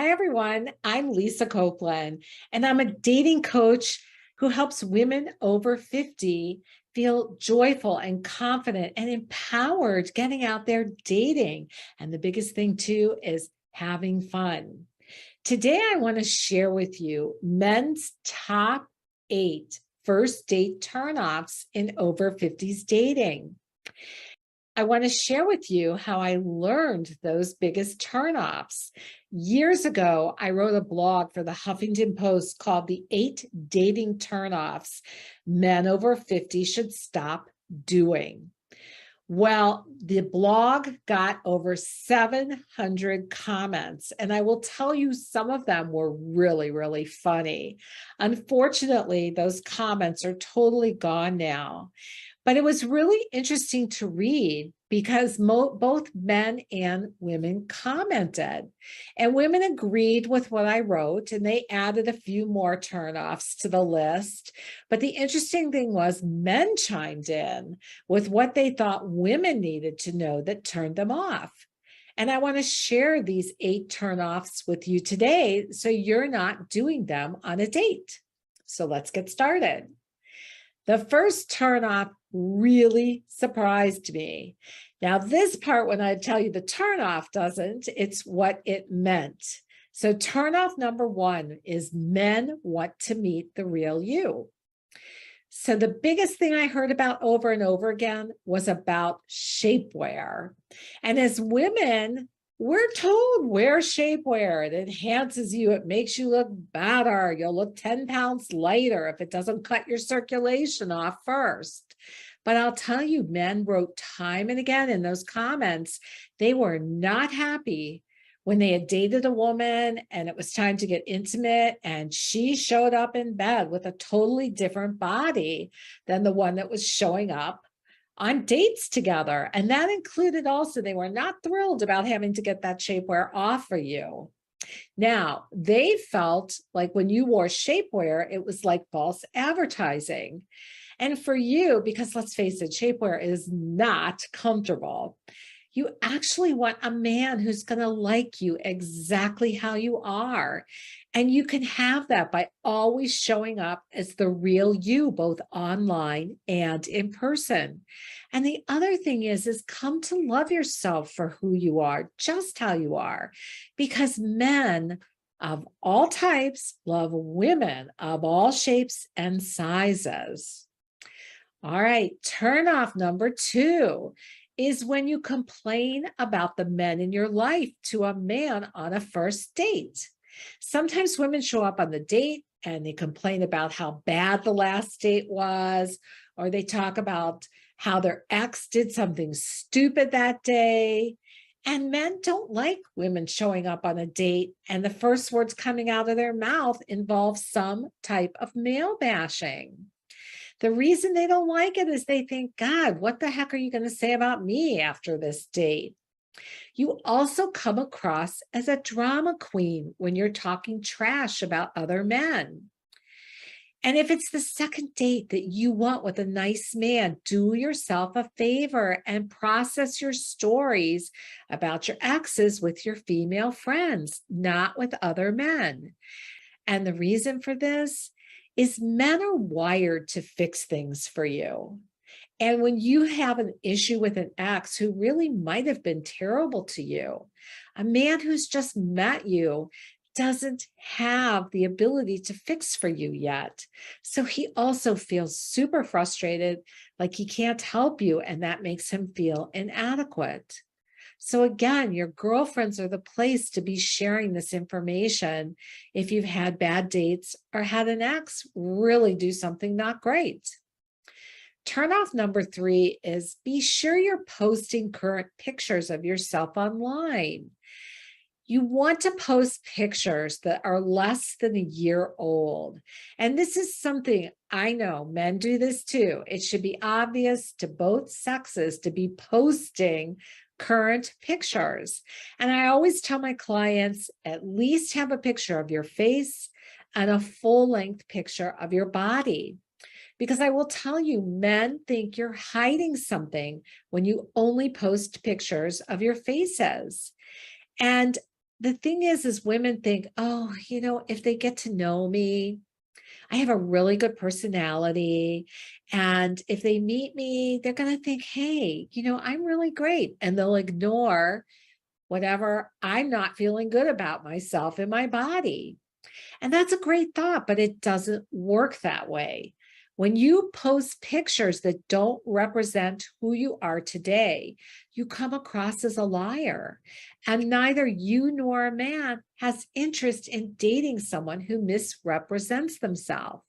Hi, everyone. I'm Lisa Copeland, and I'm a dating coach who helps women over 50 feel joyful and confident and empowered getting out there dating. And the biggest thing, too, is having fun. Today, I want to share with you men's top 8 first date turnoffs in over 50s dating. I want to share with you how I learned those biggest turnoffs. Years ago, I wrote a blog for the Huffington Post called The 8 Dating Turnoffs Men Over 50 Should Stop Doing. Well, the blog got over 700 comments, and I will tell you some of them were really, really funny. Unfortunately, those comments are totally gone now. But it was really interesting to read because both men and women commented. And women agreed with what I wrote, and they added a few more turnoffs to the list. But the interesting thing was men chimed in with what they thought women needed to know that turned them off. And I want to share these 8 turnoffs with you today so you're not doing them on a date. So let's get started. The first turnoff really surprised me. Now, this part, when I tell you the turnoff doesn't, it's what it meant. So turnoff number 1 is men want to meet the real you. So the biggest thing I heard about over and over again was about shapewear. And as women, we're told wear shapewear. It enhances you. It makes you look better. You'll look 10 pounds lighter if it doesn't cut your circulation off first. But I'll tell you, men wrote time and again in those comments, they were not happy when they had dated a woman and it was time to get intimate and she showed up in bed with a totally different body than the one that was showing up on dates together. And that included also, they were not thrilled about having to get that shapewear off for you. Now, they felt like when you wore shapewear, it was like false advertising. And for you, because let's face it, shapewear is not comfortable. You actually want a man who's going to like you exactly how you are. And you can have that by always showing up as the real you, both online and in person. And the other thing is come to love yourself for who you are, just how you are, because men of all types love women of all shapes and sizes. All right, turn off number 2 is when you complain about the men in your life to a man on a first date. Sometimes women show up on the date and they complain about how bad the last date was, or they talk about how their ex did something stupid that day. And men don't like women showing up on a date and the first words coming out of their mouth involve some type of male bashing. The reason they don't like it is they think, God, what the heck are you going to say about me after this date? You also come across as a drama queen when you're talking trash about other men. And if it's the second date that you want with a nice man, do yourself a favor and process your stories about your exes with your female friends, not with other men. And the reason for this is men are wired to fix things for you. And when you have an issue with an ex who really might have been terrible to you, a man who's just met you doesn't have the ability to fix for you yet. So he also feels super frustrated, like he can't help you, and that makes him feel inadequate. So again, your girlfriends are the place to be sharing this information if you've had bad dates or had an ex really do something not great. Turn off number 3 is be sure you're posting current pictures of yourself online. You want to post pictures that are less than a year old. And this is something I know men do this too. It should be obvious to both sexes to be posting current pictures. And I always tell my clients, at least have a picture of your face and a full-length picture of your body. Because I will tell you, men think you're hiding something when you only post pictures of your faces. And the thing is women think, oh, if they get to know me, I have a really good personality. And if they meet me, they're going to think, hey, I'm really great. And they'll ignore whatever I'm not feeling good about myself and my body. And that's a great thought, but it doesn't work that way. When you post pictures that don't represent who you are today, you come across as a liar. And neither you nor a man has interest in dating someone who misrepresents themselves.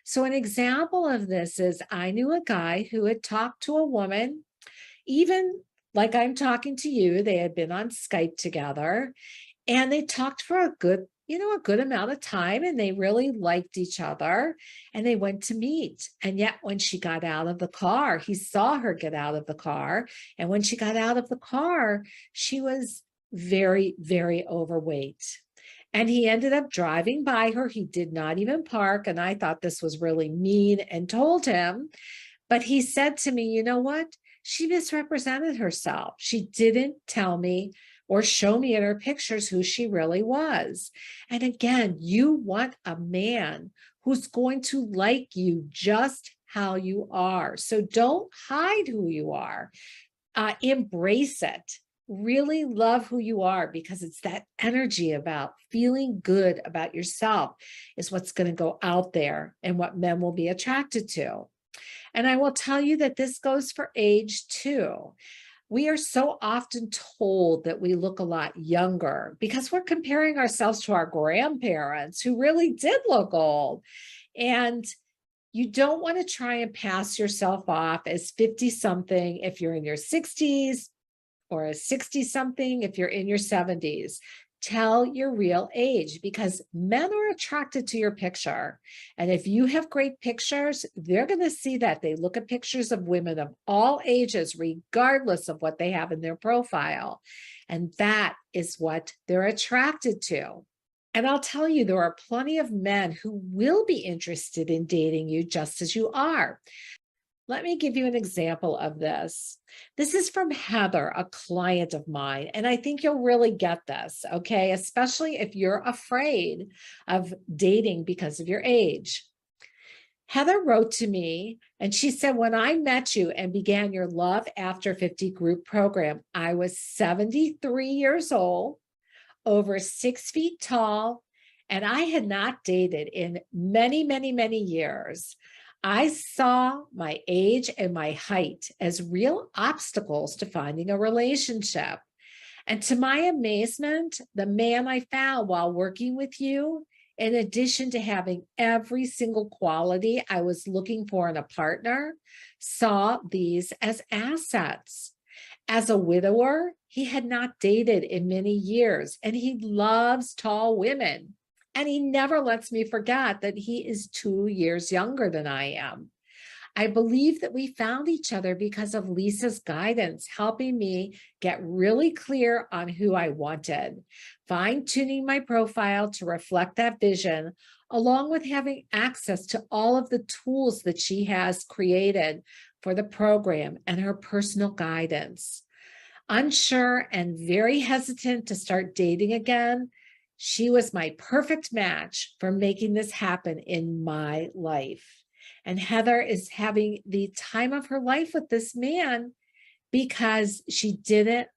So, an example of this is I knew a guy who had talked to a woman, even like I'm talking to you. They had been on Skype together and they talked for a good amount of time, and they really liked each other, and they went to meet. And yet when she got out of the car, he saw her get out of the car. And when she got out of the car, she was very, very overweight. And he ended up driving by her. He did not even park. And I thought this was really mean and told him. But he said to me, you know what? She misrepresented herself. She didn't tell me or show me in her pictures who she really was. And again, you want a man who's going to like you just how you are. So don't hide who you are. Embrace it. Really love who you are, because it's that energy about feeling good about yourself is what's going to go out there and what men will be attracted to. And I will tell you that this goes for age too. We are so often told that we look a lot younger because we're comparing ourselves to our grandparents who really did look old. And you don't want to try and pass yourself off as 50 something if you're in your 60s, or a 60 something if you're in your 70s. Tell your real age, because men are attracted to your picture. And if you have great pictures, they're going to see that. They look at pictures of women of all ages, regardless of what they have in their profile. And that is what they're attracted to. And I'll tell you, there are plenty of men who will be interested in dating you just as you are. Let me give you an example of this. This is from Heather, a client of mine, and I think you'll really get this, okay? Especially if you're afraid of dating because of your age. Heather wrote to me and she said, when I met you and began your Love After 50 group program, I was 73 years old, over 6 feet tall, and I had not dated in many, many, many years. I saw my age and my height as real obstacles to finding a relationship. And to my amazement, the man I found while working with you, in addition to having every single quality I was looking for in a partner, saw these as assets. As a widower, he had not dated in many years, and he loves tall women. And he never lets me forget that he is 2 years younger than I am. I believe that we found each other because of Lisa's guidance, helping me get really clear on who I wanted, fine-tuning my profile to reflect that vision, along with having access to all of the tools that she has created for the program and her personal guidance. Unsure and very hesitant to start dating again, she was my perfect match for making this happen in my life. And Heather is having the time of her life with this man because she didn't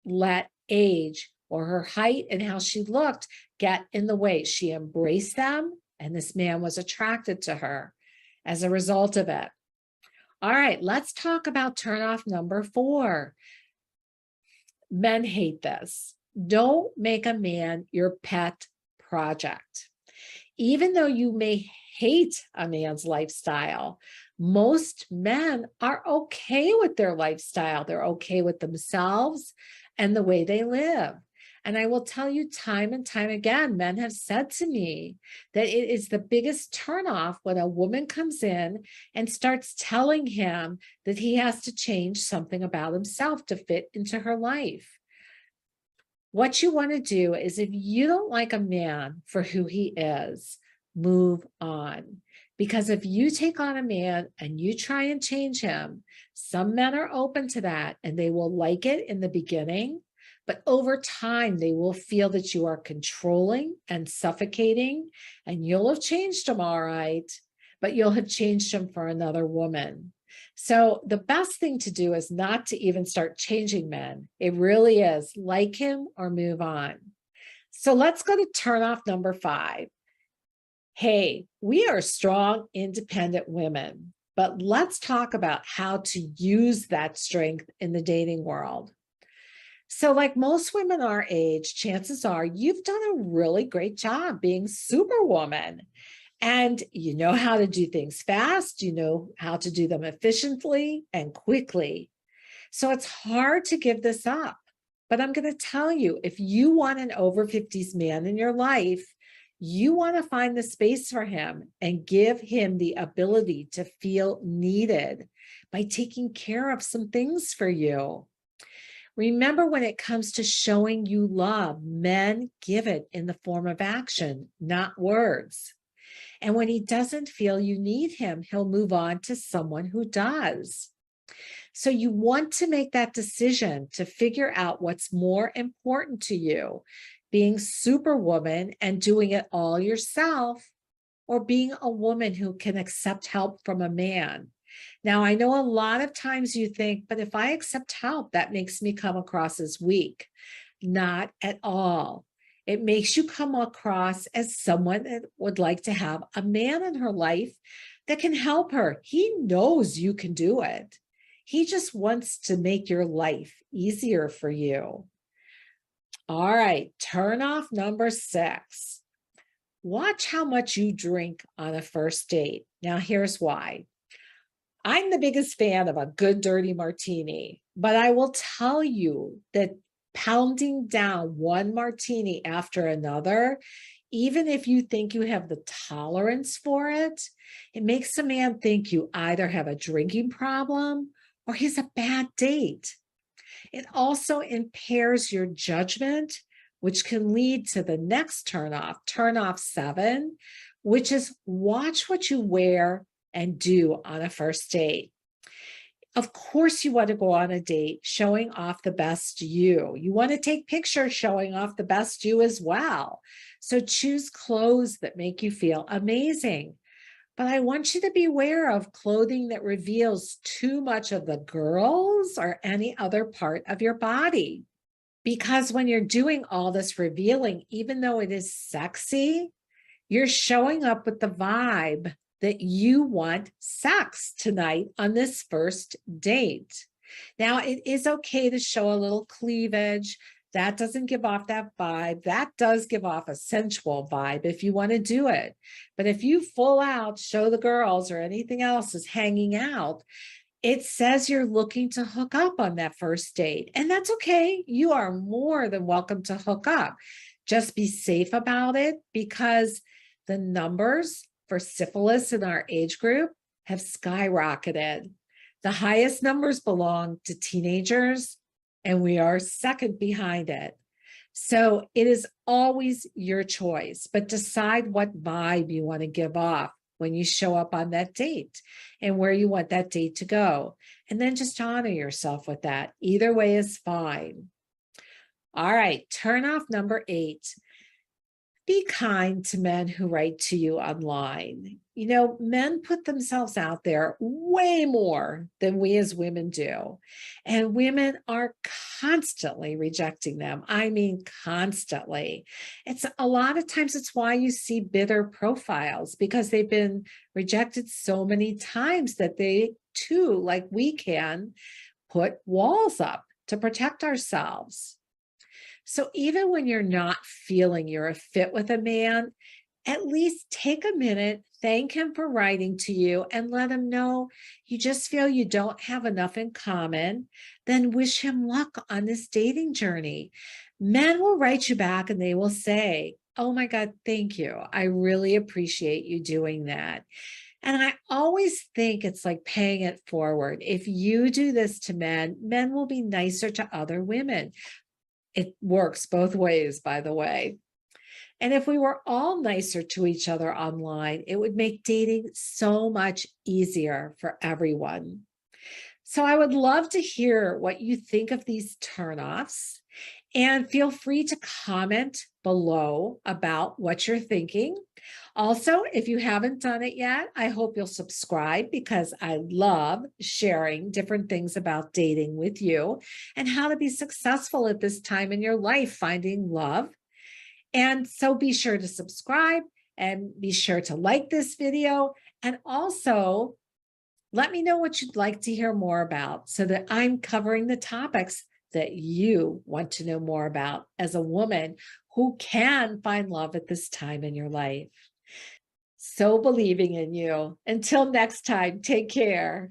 let age or her height and how she looked get in the way. She embraced them, and this man was attracted to her as a result of it. All right, let's talk about turnoff number 4. Men hate this. Don't make a man your pet project. Even though you may hate a man's lifestyle, most men are okay with their lifestyle. They're okay with themselves and the way they live. And I will tell you time and time again, men have said to me that it is the biggest turnoff when a woman comes in and starts telling him that he has to change something about himself to fit into her life. What you want to do is, if you don't like a man for who he is, move on. Because if you take on a man and you try and change him, some men are open to that and they will like it in the beginning, But over time, they will feel that you are controlling and suffocating, and you'll have changed them all right, but you'll have changed them for another woman. So the best thing to do is not to even start changing men. It really is like him or move on. So let's go to turn off number 5. Hey, we are strong, independent women, but let's talk about how to use that strength in the dating world. So, like most women our age, chances are you've done a really great job being superwoman. And you know how to do things fast, you know how to do them efficiently and quickly. So it's hard to give this up. But I'm going to tell you, if you want an over 50s man in your life, you want to find the space for him and give him the ability to feel needed by taking care of some things for you. Remember, when it comes to showing you love, men give it in the form of action, not words. And when he doesn't feel you need him, he'll move on to someone who does. So you want to make that decision to figure out what's more important to you, being superwoman and doing it all yourself, or being a woman who can accept help from a man. Now, I know a lot of times you think, but if I accept help, that makes me come across as weak. Not at all. It makes you come across as someone that would like to have a man in her life that can help her. He knows you can do it. He just wants to make your life easier for you. All right, turn off number 6. Watch how much you drink on a first date. Now, here's why. I'm the biggest fan of a good dirty martini, but I will tell you that pounding down one martini after another, even if you think you have the tolerance for it, it makes a man think you either have a drinking problem or he's a bad date. It also impairs your judgment, which can lead to the next turn off 7, which is watch what you wear and do on a first date. Of course, you want to go on a date showing off the best you. You want to take pictures showing off the best you as well. So choose clothes that make you feel amazing. But I want you to be aware of clothing that reveals too much of the girls or any other part of your body. Because when you're doing all this revealing, even though it is sexy, you're showing up with the vibe that you want sex tonight on this first date. Now, it is okay to show a little cleavage. That doesn't give off that vibe. That does give off a sensual vibe if you want to do it. But if you full out show the girls or anything else is hanging out, it says you're looking to hook up on that first date. And that's okay. You are more than welcome to hook up. Just be safe about it, because the numbers for syphilis in our age group have skyrocketed. The highest numbers belong to teenagers, and we are second behind it. So it is always your choice, but decide what vibe you want to give off when you show up on that date and where you want that date to go. And then just honor yourself with that. Either way is fine. All right, turn off number 8. Be kind to men who write to you online. You know, men put themselves out there way more than we as women do. And women are constantly rejecting them. I mean, constantly. It's a lot of times it's why you see bitter profiles, because they've been rejected so many times that they too, like we can, put walls up to protect ourselves. So even when you're not feeling you're a fit with a man, at least take a minute, thank him for writing to you, and let him know you just feel you don't have enough in common. Then wish him luck on this dating journey. Men will write you back and they will say, "Oh my God, thank you. I really appreciate you doing that." And I always think it's like paying it forward. If you do this to men, men will be nicer to other women. It works both ways, by the way. And if we were all nicer to each other online, it would make dating so much easier for everyone. So I would love to hear what you think of these turnoffs. And feel free to comment below about what you're thinking. Also, if you haven't done it yet, I hope you'll subscribe because I love sharing different things about dating with you and how to be successful at this time in your life, finding love. And so be sure to subscribe and be sure to like this video. And also let me know what you'd like to hear more about so that I'm covering the topics that you want to know more about as a woman who can find love at this time in your life. So believing in you. Until next time, take care.